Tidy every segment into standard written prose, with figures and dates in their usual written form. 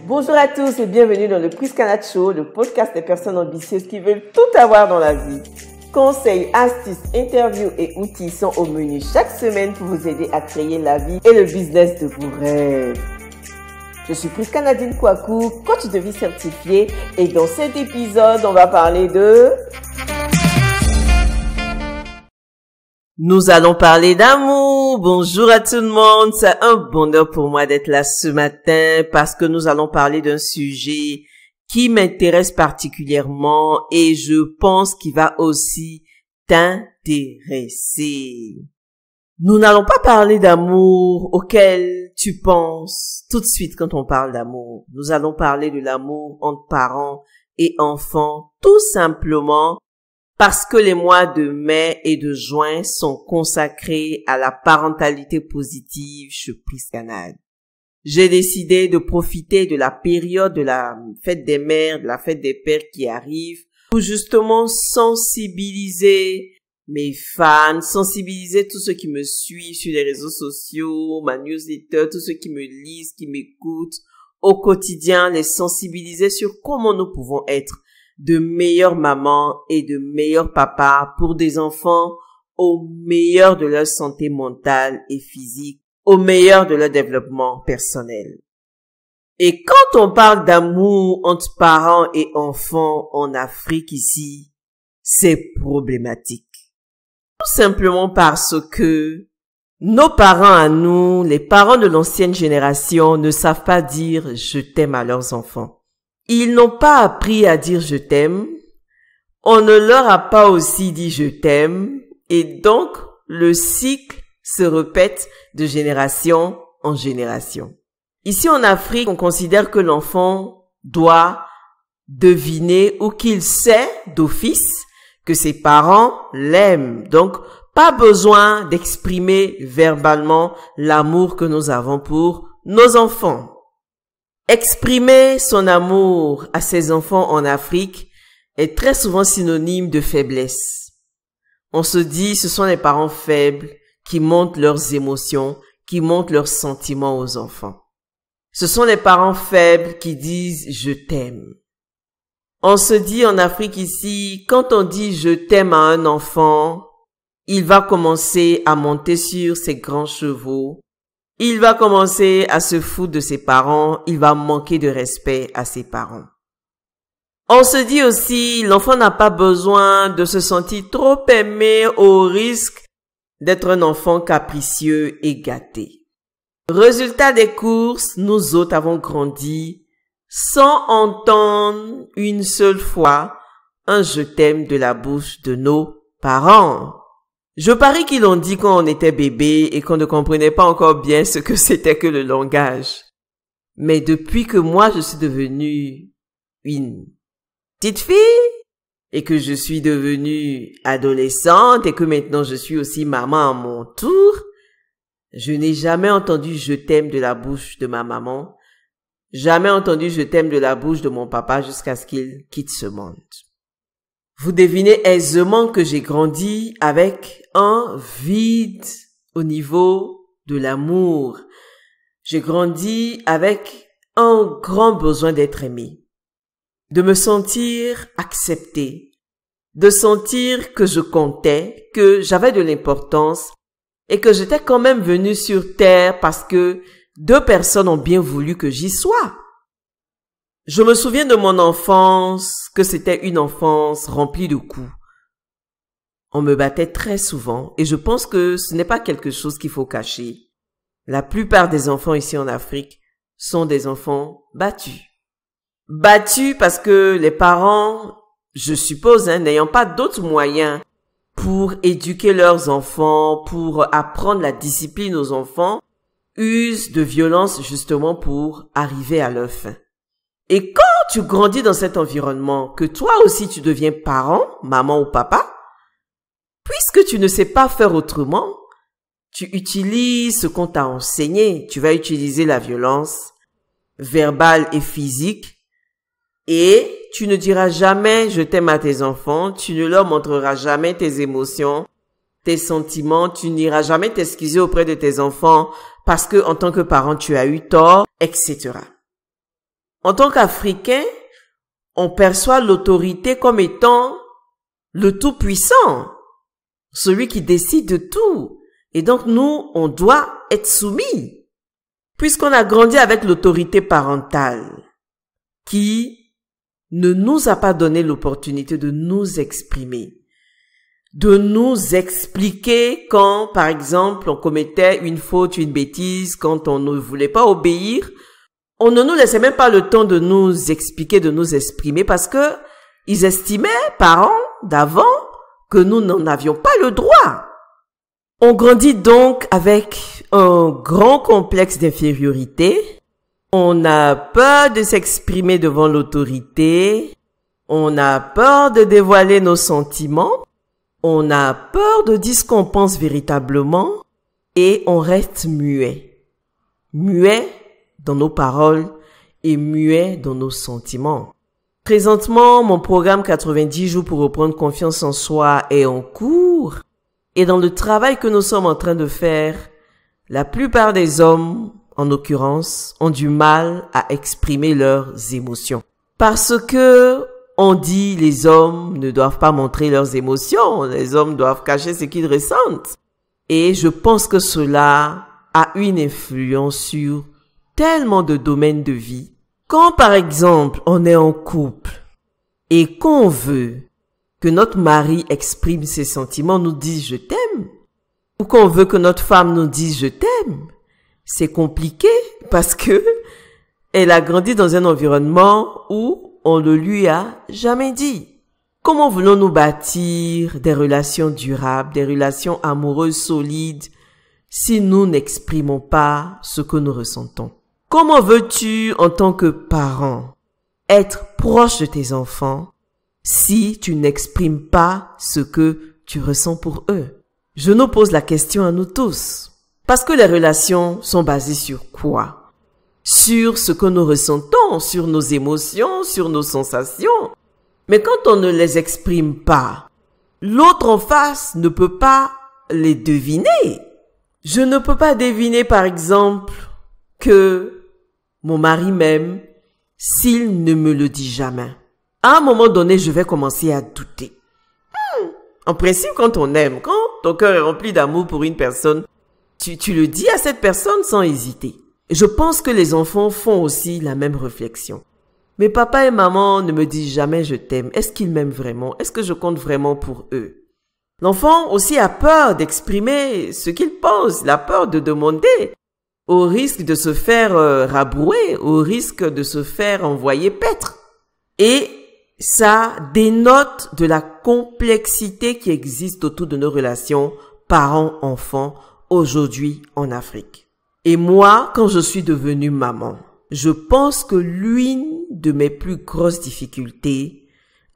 Bonjour à tous et bienvenue dans le Priscana Show, le podcast des personnes ambitieuses qui veulent tout avoir dans la vie. Conseils, astuces, interviews et outils sont au menu chaque semaine pour vous aider à créer la vie et le business de vos rêves. Je suis Priscana Kwaku, coach de vie certifié, et dans cet épisode, on va parler de... Nous allons parler d'amour. Bonjour à tout le monde. C'est un bonheur pour moi d'être là ce matin parce que nous allons parler d'un sujet qui m'intéresse particulièrement et je pense qu'il va aussi t'intéresser. Nous n'allons pas parler d'amour auquel tu penses tout de suite quand on parle d'amour. Nous allons parler de l'amour entre parents et enfants, tout simplement parce que les mois de mai et de juin sont consacrés à la parentalité positive chez Priscana. J'ai décidé de profiter de la période de la fête des mères, de la fête des pères qui arrive, pour justement sensibiliser mes fans, sensibiliser tous ceux qui me suivent sur les réseaux sociaux, ma newsletter, tous ceux qui me lisent, qui m'écoutent au quotidien, les sensibiliser sur comment nous pouvons être de meilleures mamans et de meilleurs papas pour des enfants au meilleur de leur santé mentale et physique, au meilleur de leur développement personnel. Et quand on parle d'amour entre parents et enfants en Afrique ici, c'est problématique. Tout simplement parce que nos parents à nous, les parents de l'ancienne génération, ne savent pas dire « je t'aime » à leurs enfants. Ils n'ont pas appris à dire « je t'aime », on ne leur a pas aussi dit « je t'aime » et donc le cycle se répète de génération en génération. Ici en Afrique, on considère que l'enfant doit deviner ou qu'il sait d'office que ses parents l'aiment. Donc, pas besoin d'exprimer verbalement l'amour que nous avons pour nos enfants. Exprimer son amour à ses enfants en Afrique est très souvent synonyme de faiblesse. On se dit ce sont les parents faibles qui montrent leurs émotions, qui montrent leurs sentiments aux enfants. Ce sont les parents faibles qui disent « je t'aime ». On se dit en Afrique ici, quand on dit « je t'aime » à un enfant, il va commencer à monter sur ses grands chevaux. Il va commencer à se foutre de ses parents, il va manquer de respect à ses parents. On se dit aussi, l'enfant n'a pas besoin de se sentir trop aimé au risque d'être un enfant capricieux et gâté. Résultat des courses, nous autres avons grandi sans entendre une seule fois un « je t'aime » de la bouche de nos parents. Je parie qu'ils l'ont dit quand on était bébé et qu'on ne comprenait pas encore bien ce que c'était que le langage. Mais depuis que moi je suis devenue une petite fille et que je suis devenue adolescente et que maintenant je suis aussi maman à mon tour, je n'ai jamais entendu « je t'aime » de la bouche de ma maman, jamais entendu « je t'aime » de la bouche de mon papa jusqu'à ce qu'il quitte ce monde. Vous devinez aisément que j'ai grandi avec un vide au niveau de l'amour. J'ai grandi avec un grand besoin d'être aimé, de me sentir accepté, de sentir que je comptais, que j'avais de l'importance et que j'étais quand même venu sur terre parce que deux personnes ont bien voulu que j'y sois. Je me souviens de mon enfance, que c'était une enfance remplie de coups. On me battait très souvent et je pense que ce n'est pas quelque chose qu'il faut cacher. La plupart des enfants ici en Afrique sont des enfants battus. Battus parce que les parents, je suppose, n'ayant pas d'autres moyens pour éduquer leurs enfants, pour apprendre la discipline aux enfants, usent de violence justement pour arriver à leur fin. Et quand tu grandis dans cet environnement, que toi aussi tu deviens parent, maman ou papa, puisque tu ne sais pas faire autrement, tu utilises ce qu'on t'a enseigné. Tu vas utiliser la violence verbale et physique et tu ne diras jamais « je t'aime » à tes enfants, tu ne leur montreras jamais tes émotions, tes sentiments, tu n'iras jamais t'excuser auprès de tes enfants parce que en tant que parent tu as eu tort, etc. En tant qu'Africain, on perçoit l'autorité comme étant le Tout-Puissant, celui qui décide de tout. Et donc nous, on doit être soumis, puisqu'on a grandi avec l'autorité parentale, qui ne nous a pas donné l'opportunité de nous exprimer, de nous expliquer quand, par exemple, on commettait une faute, une bêtise, quand on ne voulait pas obéir. On ne nous laissait même pas le temps de nous expliquer, de nous exprimer, parce que ils estimaient, parents d'avant, que nous n'en avions pas le droit. On grandit donc avec un grand complexe d'infériorité. On a peur de s'exprimer devant l'autorité. On a peur de dévoiler nos sentiments. On a peur de dire ce qu'on pense véritablement. Et on reste muet. Muet dans nos paroles et muet dans nos sentiments. Présentement, mon programme 90 jours pour reprendre confiance en soi est en cours. Et dans le travail que nous sommes en train de faire, la plupart des hommes, en l'occurrence, ont du mal à exprimer leurs émotions. Parce que on dit les hommes ne doivent pas montrer leurs émotions, les hommes doivent cacher ce qu'ils ressentent. Et je pense que cela a une influence sur tellement de domaines de vie. Quand par exemple on est en couple et qu'on veut que notre mari exprime ses sentiments, nous dise je t'aime, ou qu'on veut que notre femme nous dise je t'aime, c'est compliqué parce que elle a grandi dans un environnement où on ne lui a jamais dit. Comment voulons-nous bâtir des relations durables, des relations amoureuses solides si nous n'exprimons pas ce que nous ressentons? Comment veux-tu, en tant que parent, être proche de tes enfants si tu n'exprimes pas ce que tu ressens pour eux? Je nous pose la question à nous tous. Parce que les relations sont basées sur quoi? Sur ce que nous ressentons, sur nos émotions, sur nos sensations. Mais quand on ne les exprime pas, l'autre en face ne peut pas les deviner. Je ne peux pas deviner, par exemple, que mon mari m'aime s'il ne me le dit jamais. À un moment donné, je vais commencer à douter. En principe, quand on aime, quand ton cœur est rempli d'amour pour une personne, tu le dis à cette personne sans hésiter. Je pense que les enfants font aussi la même réflexion. Mais papa et maman ne me disent jamais je t'aime. Est-ce qu'ils m'aiment vraiment? Est-ce que je compte vraiment pour eux? L'enfant aussi a peur d'exprimer ce qu'il pense, il a peur de demander, au risque de se faire rabrouer, au risque de se faire envoyer paître. Et ça dénote de la complexité qui existe autour de nos relations parents-enfants aujourd'hui en Afrique. Et moi, quand je suis devenue maman, je pense que l'une de mes plus grosses difficultés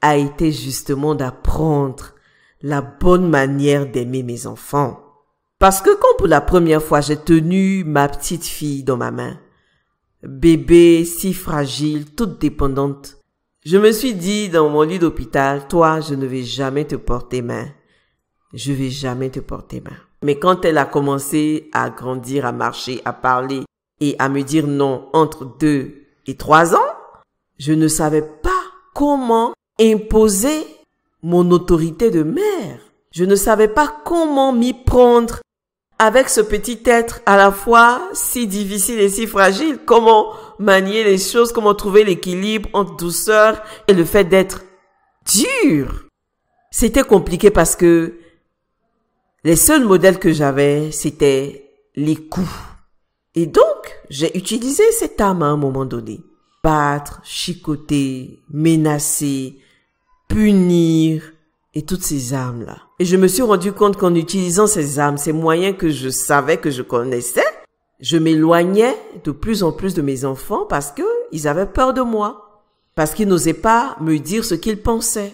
a été justement d'apprendre la bonne manière d'aimer mes enfants. Parce que quand pour la première fois j'ai tenu ma petite fille dans ma main, bébé si fragile, toute dépendante, je me suis dit dans mon lit d'hôpital, toi, je ne vais jamais te porter main. Je vais jamais te porter main. Mais quand elle a commencé à grandir, à marcher, à parler et à me dire non entre 2 et 3 ans, je ne savais pas comment imposer mon autorité de mère. Je ne savais pas comment m'y prendre avec ce petit être à la fois si difficile et si fragile. Comment manier les choses, comment trouver l'équilibre entre douceur et le fait d'être dur. C'était compliqué parce que les seuls modèles que j'avais, c'était les coups. Et donc, j'ai utilisé cette arme à un moment donné. Battre, chicoter, menacer, punir et toutes ces armes-là. Et je me suis rendu compte qu'en utilisant ces armes, ces moyens que je savais, que je connaissais, je m'éloignais de plus en plus de mes enfants parce que ils avaient peur de moi. Parce qu'ils n'osaient pas me dire ce qu'ils pensaient.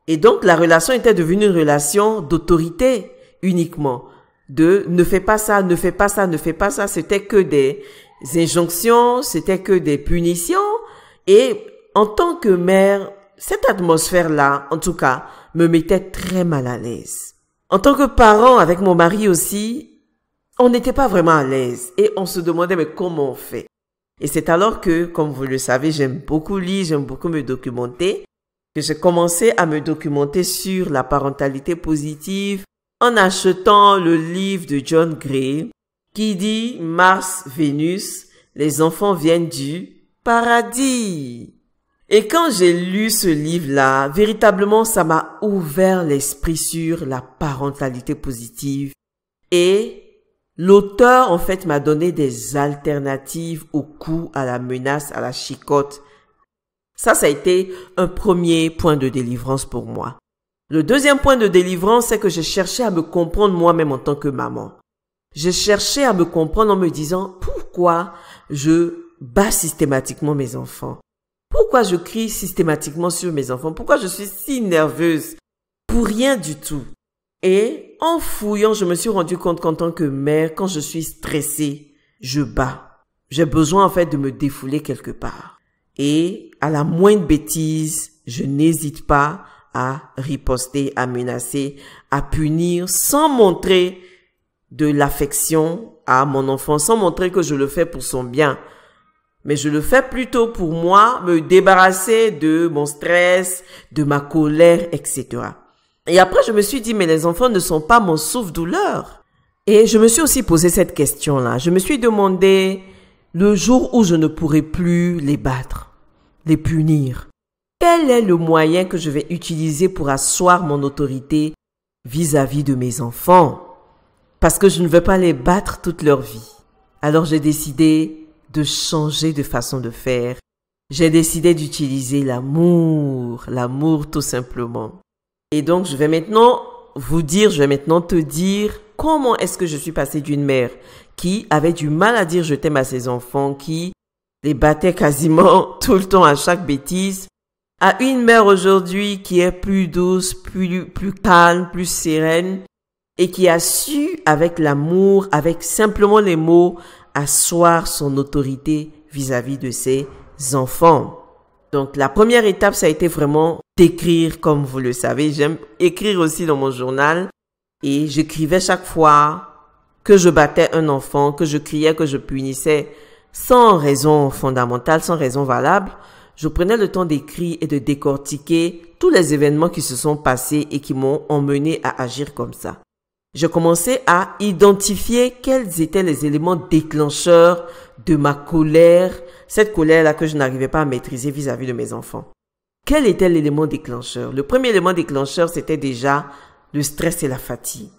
Et donc, la relation était devenue une relation d'autorité uniquement. De ne fais pas ça, ne fais pas ça, ne fais pas ça. C'était que des injonctions, c'était que des punitions. Et en tant que mère, cette atmosphère-là, en tout cas, me mettait très mal à l'aise. En tant que parent, avec mon mari aussi, on n'était pas vraiment à l'aise. Et on se demandait, mais comment on fait? Et c'est alors que, comme vous le savez, j'aime beaucoup lire, j'aime beaucoup me documenter, que j'ai commencé à me documenter sur la parentalité positive en achetant le livre de John Gray qui dit Mars, Vénus, les enfants viennent du paradis. Et quand j'ai lu ce livre-là, véritablement, ça m'a ouvert l'esprit sur la parentalité positive. Et l'auteur, en fait, m'a donné des alternatives au coup, à la menace, à la chicotte. Ça a été un premier point de délivrance pour moi. Le deuxième point de délivrance, c'est que je cherchais à me comprendre moi-même en tant que maman. Je cherchais à me comprendre en me disant pourquoi je bats systématiquement mes enfants. Pourquoi je crie systématiquement sur mes enfants? Pourquoi je suis si nerveuse? Pour rien du tout. Et en fouillant, je me suis rendu compte qu'en tant que mère, quand je suis stressée, je bats. J'ai besoin en fait de me défouler quelque part. Et à la moindre bêtise, je n'hésite pas à riposter, à menacer, à punir sans montrer de l'affection à mon enfant, sans montrer que je le fais pour son bien. Mais je le fais plutôt pour moi, me débarrasser de mon stress, de ma colère, etc. Et après, je me suis dit, mais les enfants ne sont pas mon souffle-douleur. Et je me suis aussi posé cette question-là. Je me suis demandé, le jour où je ne pourrai plus les battre, les punir, quel est le moyen que je vais utiliser pour asseoir mon autorité vis-à-vis de mes enfants? Parce que je ne veux pas les battre toute leur vie. Alors j'ai décidé de changer de façon de faire. J'ai décidé d'utiliser l'amour tout simplement. Et donc je vais maintenant te dire comment est-ce que je suis passée d'une mère qui avait du mal à dire je t'aime à ses enfants, qui les battait quasiment tout le temps à chaque bêtise, à une mère aujourd'hui qui est plus douce, plus calme, plus sereine et qui a su avec l'amour, avec simplement les mots, asseoir son autorité vis-à-vis de ses enfants. Donc la première étape, ça a été vraiment d'écrire, comme vous le savez. J'aime écrire aussi dans mon journal et j'écrivais chaque fois que je battais un enfant, que je criais, que je punissais sans raison fondamentale, sans raison valable. Je prenais le temps d'écrire et de décortiquer tous les événements qui se sont passés et qui m'ont emmené à agir comme ça. Je commençais à identifier quels étaient les éléments déclencheurs de ma colère, cette colère-là que je n'arrivais pas à maîtriser vis-à-vis de mes enfants. Quel était l'élément déclencheur? Le premier élément déclencheur, c'était déjà le stress et la fatigue.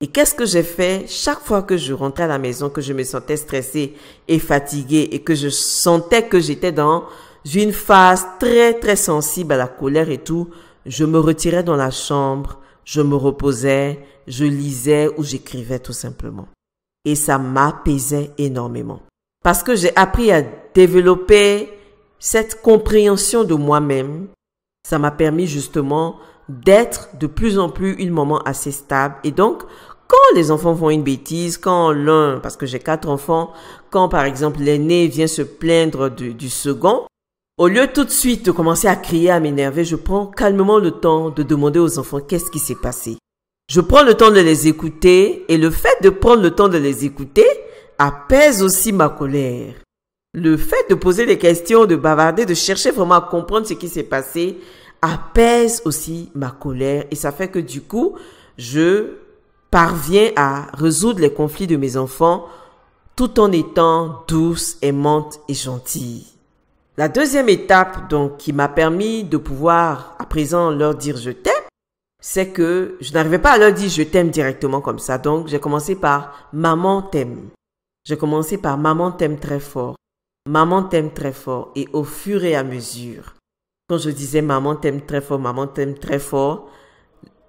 Et qu'est-ce que j'ai fait? Chaque fois que je rentrais à la maison, que je me sentais stressée et fatiguée et que je sentais que j'étais dans une phase très très sensible à la colère et tout, je me retirais dans la chambre, je me reposais, je lisais ou j'écrivais tout simplement. Et ça m'apaisait énormément. Parce que j'ai appris à développer cette compréhension de moi-même. Ça m'a permis justement d'être de plus en plus une maman assez stable. Et donc, quand les enfants font une bêtise, quand parce que j'ai 4 enfants, quand par exemple l'aîné vient se plaindre du second, au lieu tout de suite de commencer à crier, à m'énerver, je prends calmement le temps de demander aux enfants qu'est-ce qui s'est passé. Je prends le temps de les écouter et le fait de prendre le temps de les écouter apaise aussi ma colère. Le fait de poser des questions, de bavarder, de chercher vraiment à comprendre ce qui s'est passé apaise aussi ma colère et ça fait que du coup, je parviens à résoudre les conflits de mes enfants tout en étant douce, aimante et gentille. La deuxième étape donc qui m'a permis de pouvoir à présent leur dire je t'aime, c'est que je n'arrivais pas à leur dire je t'aime directement comme ça. Donc j'ai commencé par maman t'aime. J'ai commencé par maman t'aime très fort. Maman t'aime très fort. Et au fur et à mesure, quand je disais maman t'aime très fort,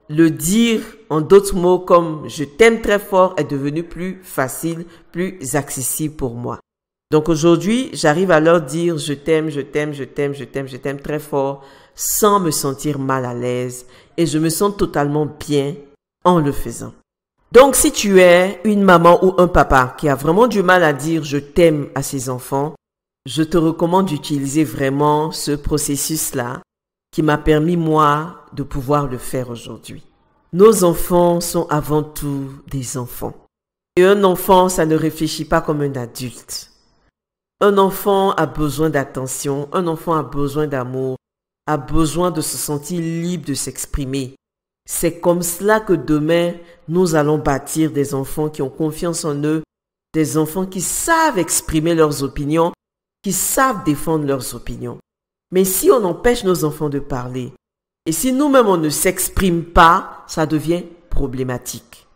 le dire en d'autres mots comme je t'aime très fort est devenu plus facile, plus accessible pour moi. Donc aujourd'hui, j'arrive à leur dire je t'aime très fort sans me sentir mal à l'aise et je me sens totalement bien en le faisant. Donc si tu es une maman ou un papa qui a vraiment du mal à dire je t'aime à ses enfants, je te recommande d'utiliser vraiment ce processus-là qui m'a permis moi de pouvoir le faire aujourd'hui. Nos enfants sont avant tout des enfants. Et un enfant, ça ne réfléchit pas comme un adulte. Un enfant a besoin d'attention, un enfant a besoin d'amour, a besoin de se sentir libre de s'exprimer. C'est comme cela que demain, nous allons bâtir des enfants qui ont confiance en eux, des enfants qui savent exprimer leurs opinions, qui savent défendre leurs opinions. Mais si on empêche nos enfants de parler, et si nous-mêmes on ne s'exprime pas, ça devient problématique.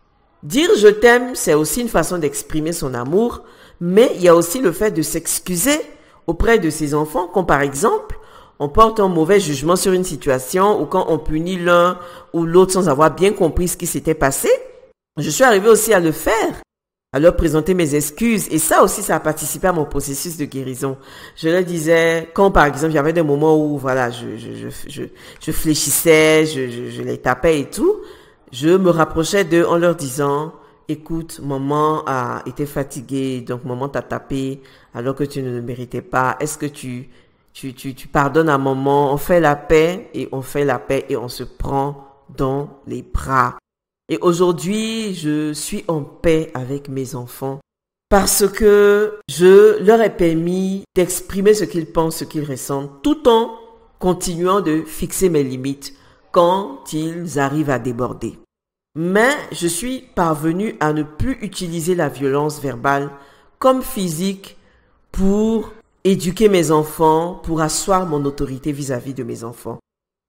Dire je t'aime, c'est aussi une façon d'exprimer son amour, mais il y a aussi le fait de s'excuser auprès de ses enfants, comme par exemple, on porte un mauvais jugement sur une situation ou quand on punit l'un ou l'autre sans avoir bien compris ce qui s'était passé. Je suis arrivée aussi à le faire, à leur présenter mes excuses et ça aussi, ça a participé à mon processus de guérison. Je leur disais, quand par exemple, il y avait des moments où voilà, je fléchissais, je les tapais et tout, je me rapprochais d'eux en leur disant, écoute, maman a été fatiguée, donc maman t'a tapé alors que tu ne le méritais pas. Est-ce que tu pardonnes à maman? On fait la paix et on se prend dans les bras. Et aujourd'hui, je suis en paix avec mes enfants parce que je leur ai permis d'exprimer ce qu'ils pensent, ce qu'ils ressentent, tout en continuant de fixer mes limites quand ils arrivent à déborder. Mais je suis parvenue à ne plus utiliser la violence verbale comme physique pour éduquer mes enfants, pour asseoir mon autorité vis-à-vis de mes enfants.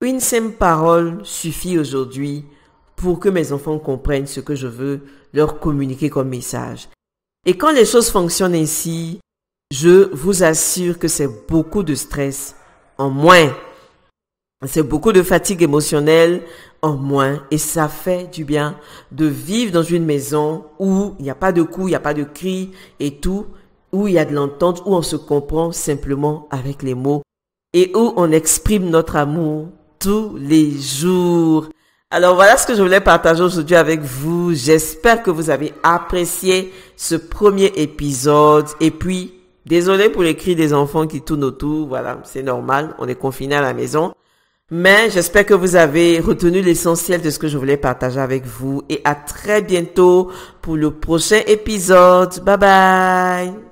Une simple parole suffit aujourd'hui pour que mes enfants comprennent ce que je veux leur communiquer comme message. Et quand les choses fonctionnent ainsi, je vous assure que c'est beaucoup de stress en moins. C'est beaucoup de fatigue émotionnelle en moins et ça fait du bien de vivre dans une maison où il n'y a pas de coups, il n'y a pas de cris et tout, où il y a de l'entente, où on se comprend simplement avec les mots et où on exprime notre amour tous les jours. Alors voilà ce que je voulais partager aujourd'hui avec vous. J'espère que vous avez apprécié ce premier épisode et puis désolé pour les cris des enfants qui tournent autour. Voilà, c'est normal, on est confinés à la maison. Mais j'espère que vous avez retenu l'essentiel de ce que je voulais partager avec vous et à très bientôt pour le prochain épisode. Bye bye!